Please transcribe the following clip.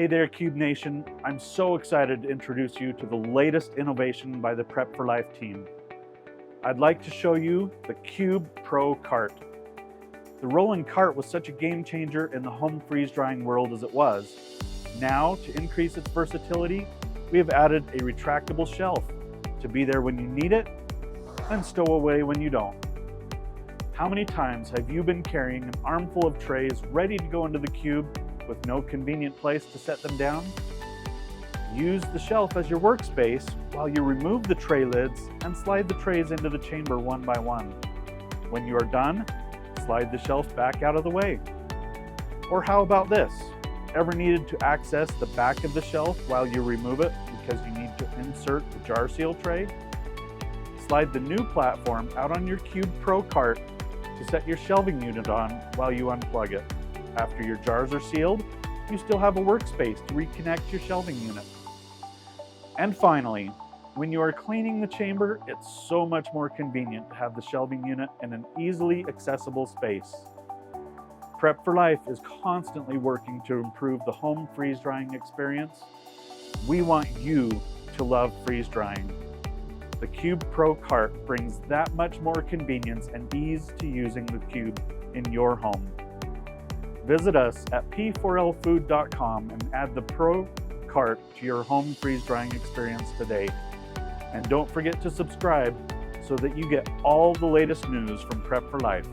Hey there, Cube Nation. I'm so excited to introduce you to the latest innovation by the Prep for Life team. I'd like to show you the Cube Pro Cart. The rolling cart was such a game changer in the home freeze-drying world as it was. Now, to increase its versatility, we have added a retractable shelf to be there when you need it and stow away when you don't. How many times have you been carrying an armful of trays ready to go into the cube with no convenient place to set them down? Use the shelf as your workspace while you remove the tray lids and slide the trays into the chamber one by one. When you are done, slide the shelf back out of the way. Or how about this? Ever needed to access the back of the shelf while you remove it because you need to insert the jar seal tray? Slide the new platform out on your Cube Pro Cart to set your shelving unit on while you unplug it. After your jars are sealed, you still have a workspace to reconnect your shelving unit. And finally, when you are cleaning the chamber, it's so much more convenient to have the shelving unit in an easily accessible space. Prep for Life is constantly working to improve the home freeze-drying experience. We want you to love freeze-drying. The Cube Pro Cart brings that much more convenience and ease to using the Cube in your home. Visit us at p4lfood.com and add the Pro Cart to your home freeze-drying experience today. And don't forget to subscribe so that you get all the latest news from Prep for Life.